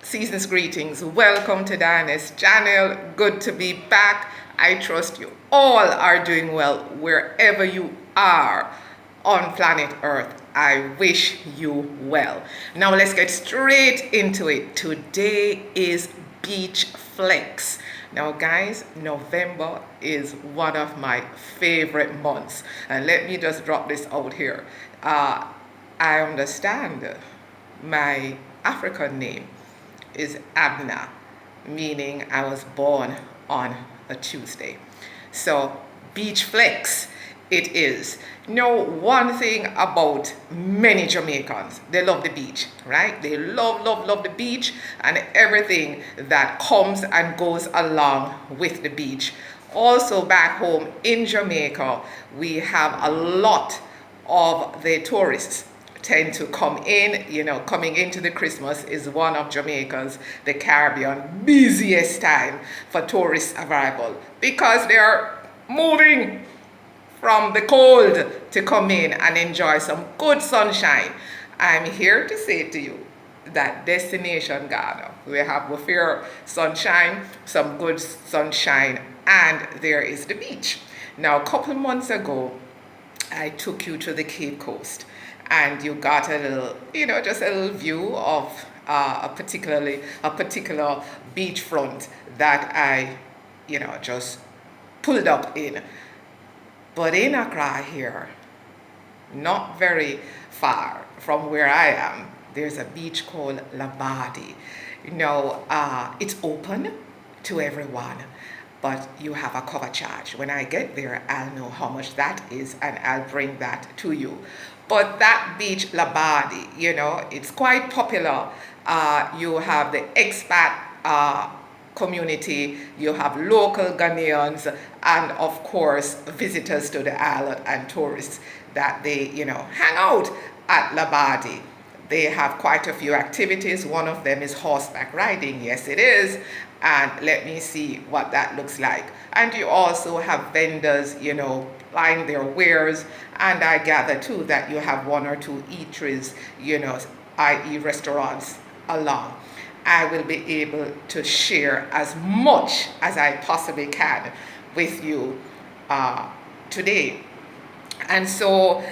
Season's greetings. Welcome to Diane's channel. Good to be back. I trust you all are doing well wherever you are on planet Earth. I wish you well. Now let's get straight into it. Today is Beach Flex. Now guys, November is one of my favorite months. And let me just drop this out here. I understand my African name is Abna, meaning I was born on a Tuesday. So Beach Flex it is. Know one thing about many Jamaicans, they love the beach, right? They love the beach and everything that comes and goes along with the beach. Also back home in Jamaica, we have a lot of the tourists tend to come in. Coming into the Christmas is one of Jamaica's, the Caribbean, busiest time for tourist arrival because they are moving from the cold to come in and enjoy some good sunshine. I'm here to say to you that Destination Ghana, we have fair sunshine, some good sunshine, and there is the beach. Now, a couple months ago, I took you to the Cape Coast and you got a little, just a little view of a particular beachfront that I, just pulled up in. But in Accra here, not very far from where I am, there's a beach called Labadi. It's open to everyone, but you have a cover charge. When I get there, I'll know how much that is and I'll bring that to you. But that beach, Labadi, it's quite popular. You have the expat community, you have local Ghanaians, and of course visitors to the island and tourists that they hang out at Labadi. They have quite a few activities. One of them is horseback riding. Yes, it is. And let me see what that looks like. And you also have vendors, buying their wares. And I gather too that you have one or two eateries, i.e. restaurants along. I will be able to share as much as I possibly can with you today. And so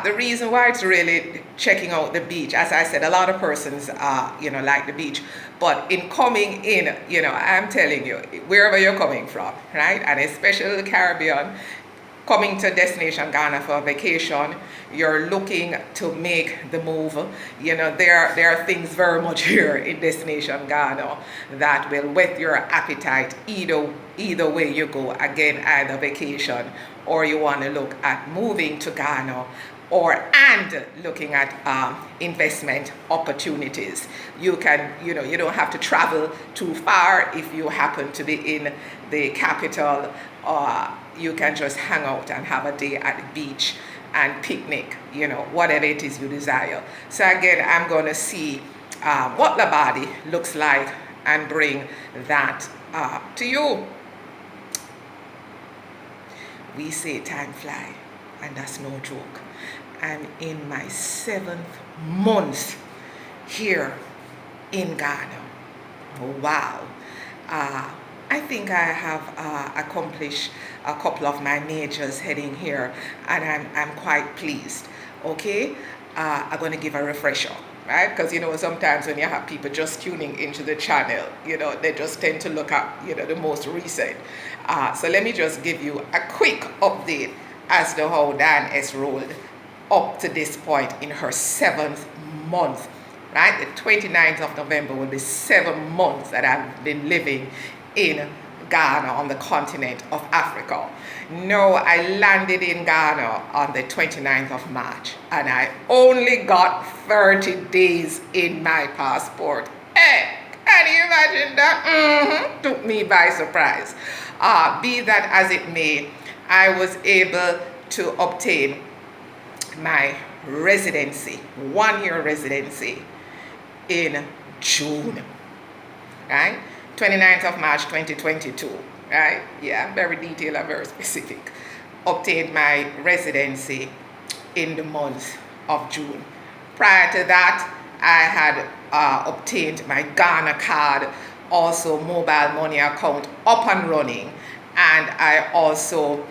the reason why it's really checking out the beach, as I said, a lot of persons, like the beach. But in coming in, I'm telling you, wherever you're coming from, right? And especially the Caribbean, coming to Destination Ghana for a vacation, you're looking to make the move. There are things very much here in Destination Ghana that will whet your appetite either way you go. Again, either vacation or you want to look at moving to Ghana and looking at investment opportunities. You can, you don't have to travel too far if you happen to be in the capital. You can just hang out and have a day at the beach and picnic, whatever it is you desire. So again, I'm going to see what Labadi looks like and bring that to you. We say time fly, and that's no joke. I'm in my 7th month here in Ghana. Wow. I think I have accomplished a couple of my majors heading here, and I'm quite pleased. Okay, I'm going to give a refresher, right? Because sometimes when you have people just tuning into the channel, they just tend to look at the most recent. So let me just give you a quick update as to how Diane has rolled up to this point in her 7th month. Right, the 29th of November will be 7 months that I've been living in Ghana on the continent of Africa. No, I landed in Ghana on the 29th of March and I only got 30 days in my passport. Hey, can you imagine that? Took me by surprise. Be that as it may, I was able to obtain my residency, 1-year residency in June, right? 29th of March 2022, right? Yeah, very detailed and very specific. Obtained my residency in the month of June. Prior to that, I had obtained my Ghana card, also mobile money account up and running, and I also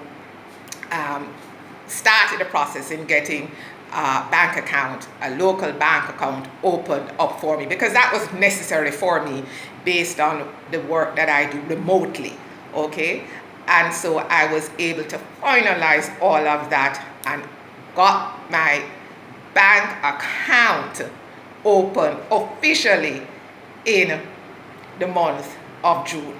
started the process in getting a bank account, a local bank account opened up for me, because that was necessary for me based on the work that I do remotely, okay? And so I was able to finalize all of that and got my bank account open officially in the month of June.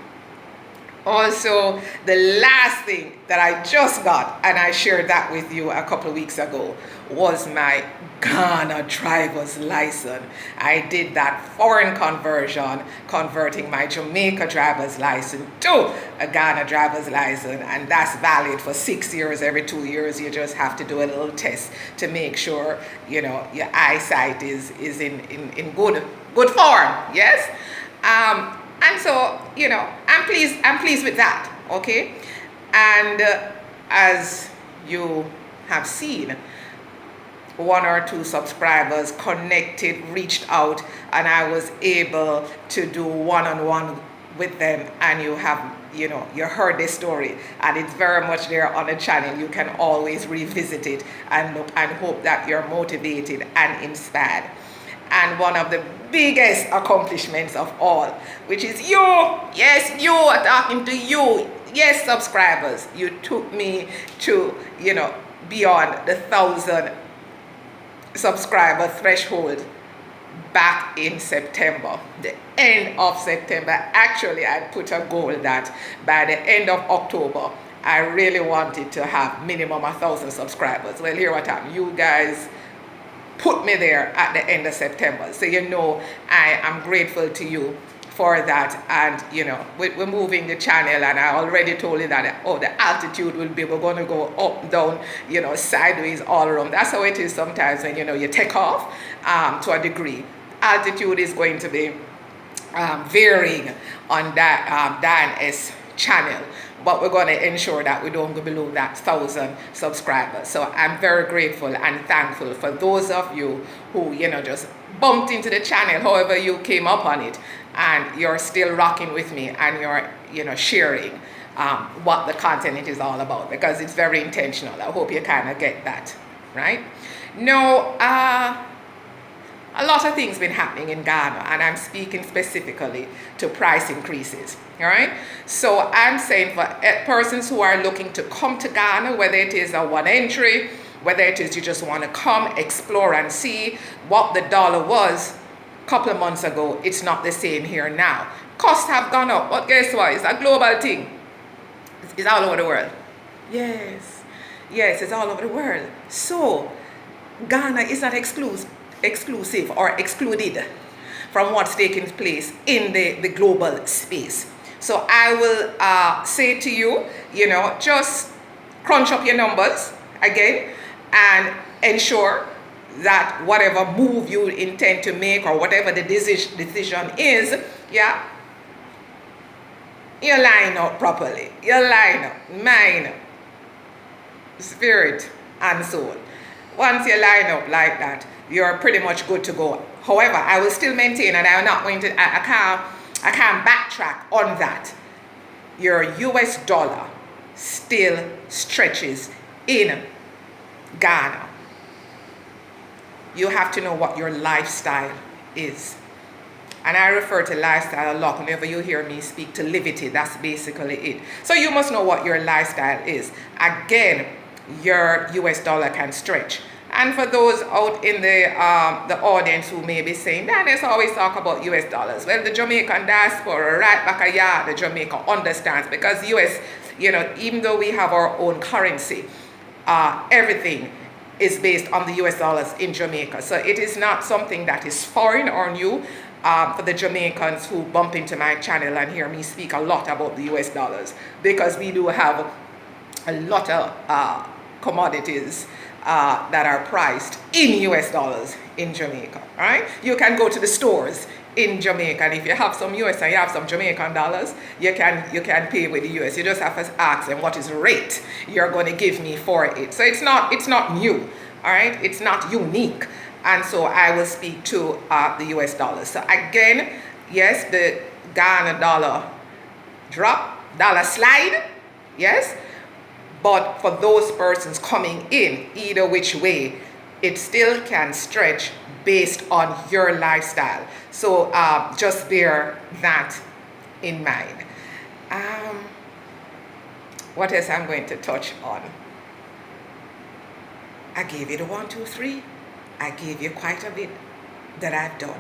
Also, the last thing that I just got, and I shared that with you a couple of weeks ago, was my Ghana driver's license. I did that foreign conversion, converting my Jamaica driver's license to a Ghana driver's license, and that's valid for 6 years. Every 2 years, you just have to do a little test to make sure, you know, your eyesight is in good form, yes? And so, you know, I'm pleased with that, okay? And as you have seen, 1 or 2 subscribers connected, reached out, and I was able to do one-on-one with them, and you have, you know, you heard this story, and it's very much there on the channel. You can always revisit it and look, and hope that you're motivated and inspired. And one of the biggest accomplishments of all, which is you, yes, you are talking to you, yes, subscribers, you took me to, you know, beyond the 1,000 subscriber threshold back in September, the end of September. Actually, I put a goal that by the end of October, I really wanted to have minimum 1,000 subscribers. Well, here what happened. You guys put me there at the end of September. So, you know, I am grateful to you for that. And, you know, we're moving the channel, and I already told you that, oh, the altitude will be, we're going to go up, down, you know, sideways, all around. That's how it is sometimes when, you know, you take off to a degree. Altitude is going to be varying on that Diane's channel, but we're going to ensure that we don't go below that 1,000 subscribers. So I'm very grateful and thankful for those of you who, you know, just bumped into the channel, however you came up on it, and you're still rocking with me, and you're, you know, sharing what the content it is all about, because it's very intentional. I hope you kind of get that, right? Now, a lot of things been happening in Ghana, and I'm speaking specifically to price increases, all right? So I'm saying for persons who are looking to come to Ghana, whether it is a one entry, whether it is you just want to come, explore, and see what the dollar was a couple of months ago, it's not the same here now. Costs have gone up, but guess what? It's a global thing. It's all over the world. Yes, it's all over the world. So Ghana is not exclusive or excluded from what's taking place in the global space. So I will say to you, you know, just crunch up your numbers again and ensure that whatever move you intend to make, or whatever the decision is, yeah, you line up properly. You line up mind, spirit, and soul. Once you line up like that, you're pretty much good to go. However, I will still maintain, and I'm not going to, I can't backtrack on that. Your US dollar still stretches in Ghana. You have to know what your lifestyle is. And I refer to lifestyle a lot. Whenever you hear me speak to livity, that's basically it. So you must know what your lifestyle is. Again, your US dollar can stretch. And for those out in the audience who may be saying, "Dan, let's always talk about US dollars." Well, the Jamaican diaspora, right back a yard, the Jamaica understands, because US, you know, even though we have our own currency, everything is based on the US dollars in Jamaica. So it is not something that is foreign or new for the Jamaicans who bump into my channel and hear me speak a lot about the US dollars, because we do have a lot of commodities that are priced in US dollars in Jamaica, all right? You can go to the stores in Jamaica, and if you have some US and you have some Jamaican dollars, you can pay with the US. You just have to ask them what is the rate you're going to give me for it. So it's not new, all right? It's not unique. and so I will speak to the US dollar. So again, yes, the Ghana dollar drop, dollar slide, yes, but for those persons coming in, either which way, it still can stretch based on your lifestyle. So just bear that in mind. What else I'm going to touch on? I gave you the 1, 2, 3. I gave you quite a bit that I've done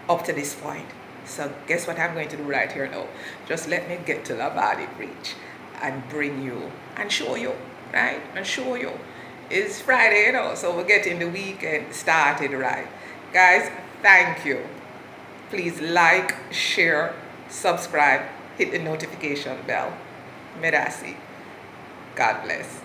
up to this point. So guess what I'm going to do right here now? Just let me get to Labadi Bridge and bring you and show you, right? And show you. It's Friday, you know, so we're getting the weekend started right. Guys, thank you. Please like, share, subscribe, hit the notification bell. Medasi. God bless.